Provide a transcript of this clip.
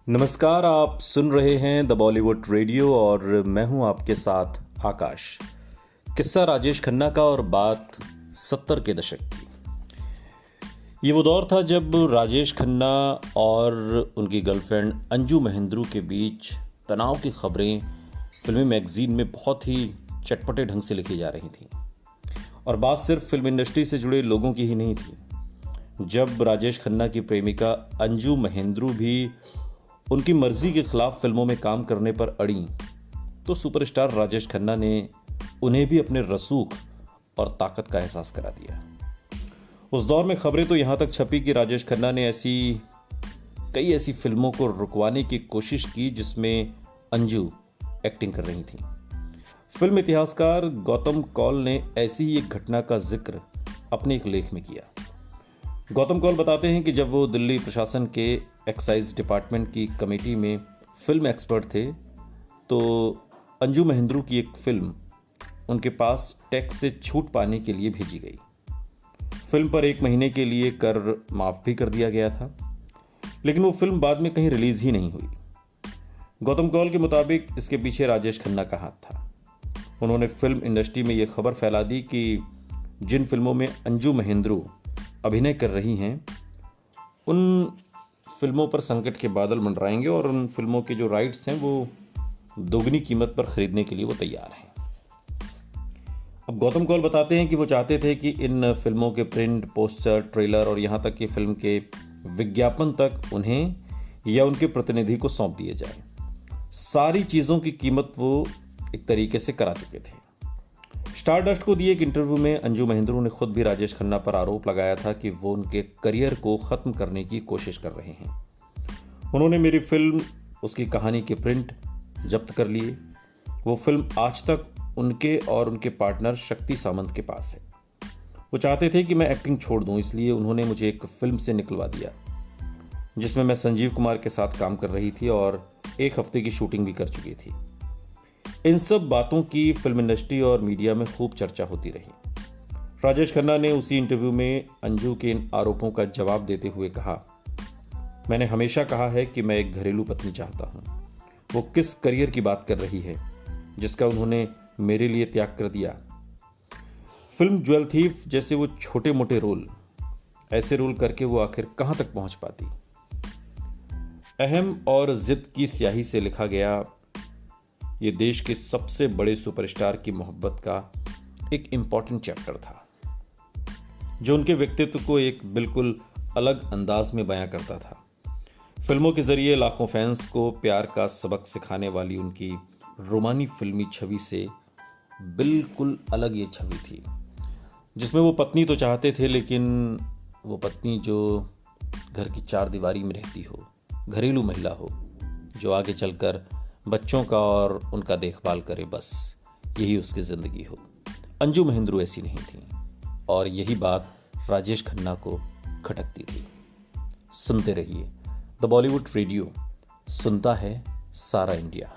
नमस्कार, आप सुन रहे हैं द बॉलीवुड रेडियो और मैं हूं आपके साथ आकाश। किस्सा राजेश खन्ना का और बात 70 के दशक की। ये वो दौर था जब राजेश खन्ना और उनकी गर्लफ्रेंड अंजू महेंद्रू के बीच तनाव की खबरें फिल्मी मैगजीन में बहुत ही चटपटे ढंग से लिखी जा रही थी। और बात सिर्फ फिल्म इंडस्ट्री से जुड़े लोगों की ही नहीं थी। जब राजेश खन्ना की प्रेमिका अंजू महेंद्रू भी उनकी मर्जी के खिलाफ फिल्मों में काम करने पर अड़ी, तो सुपरस्टार राजेश खन्ना ने उन्हें भी अपने रसूख और ताकत का एहसास करा दिया। उस दौर में खबरें तो यहां तक छपी कि राजेश खन्ना ने कई ऐसी फिल्मों को रुकवाने की कोशिश की जिसमें अंजू एक्टिंग कर रही थी। फिल्म इतिहासकार गौतम कौल ने ऐसी ही एक घटना का जिक्र अपने एक लेख में किया। गौतम कौल बताते हैं कि जब वो दिल्ली प्रशासन के एक्साइज डिपार्टमेंट की कमेटी में फिल्म एक्सपर्ट थे, तो अंजू महेंद्रू की एक फिल्म उनके पास टैक्स से छूट पाने के लिए भेजी गई। फिल्म पर 1 महीने के लिए कर माफ भी कर दिया गया था, लेकिन वो फिल्म बाद में कहीं रिलीज ही नहीं हुई। गौतम कौल के मुताबिक इसके पीछे राजेश खन्ना का हाथ था। उन्होंने फिल्म इंडस्ट्री में यह खबर फैला दी कि जिन फिल्मों में अंजू महेंद्रू अभिनय कर रही हैं, उन फिल्मों पर संकट के बादल मंडराएंगे और उन फिल्मों के जो राइट्स हैं वो दोगुनी कीमत पर खरीदने के लिए वो तैयार हैं। अब गौतम कौल बताते हैं कि वो चाहते थे कि इन फिल्मों के प्रिंट, पोस्टर, ट्रेलर और यहाँ तक कि फिल्म के विज्ञापन तक उन्हें या उनके प्रतिनिधि को सौंप दिए जाए। सारी चीज़ों की कीमत वो एक तरीके से करा चुके थे। स्टारडस्ट को दिए एक इंटरव्यू में अंजू महेंद्रू ने खुद भी राजेश खन्ना पर आरोप लगाया था कि वो उनके करियर को ख़त्म करने की कोशिश कर रहे हैं। उन्होंने मेरी फिल्म, उसकी कहानी के प्रिंट जब्त कर लिए। वो फिल्म आज तक उनके और उनके पार्टनर शक्ति सामंत के पास है। वो चाहते थे कि मैं एक्टिंग छोड़ दूं, इसलिए उन्होंने मुझे एक फिल्म से निकलवा दिया जिसमें मैं संजीव कुमार के साथ काम कर रही थी और 1 हफ्ते की शूटिंग भी कर चुकी थी। इन सब बातों की फिल्म इंडस्ट्री और मीडिया में खूब चर्चा होती रही। राजेश खन्ना ने उसी इंटरव्यू में अंजू के इन आरोपों का जवाब देते हुए कहा, मैंने हमेशा कहा है कि मैं एक घरेलू पत्नी चाहता हूं। वो किस करियर की बात कर रही है जिसका उन्होंने मेरे लिए त्याग कर दिया। फिल्म ज्वेल थीफ जैसे वो छोटे मोटे रोल, ऐसे रोल करके वो आखिर कहां तक पहुंच पाती। अहम और जिद की स्याही से लिखा गया ये देश के सबसे बड़े सुपरस्टार की मोहब्बत का एक इंपॉर्टेंट चैप्टर था, जो उनके व्यक्तित्व को एक बिल्कुल अलग अंदाज में बयां करता था। फिल्मों के जरिए लाखों फैंस को प्यार का सबक सिखाने वाली उनकी रोमानी फिल्मी छवि से बिल्कुल अलग ये छवि थी, जिसमें वो पत्नी तो चाहते थे, लेकिन वो पत्नी जो घर की 4 दीवारी में रहती हो, घरेलू महिला हो, जो आगे चलकर बच्चों का और उनका देखभाल करे, बस यही उसकी ज़िंदगी हो। अंजू महेंद्रू ऐसी नहीं थी और यही बात राजेश खन्ना को खटकती थी। सुनते रहिए द बॉलीवुड रेडियो, सुनता है सारा इंडिया।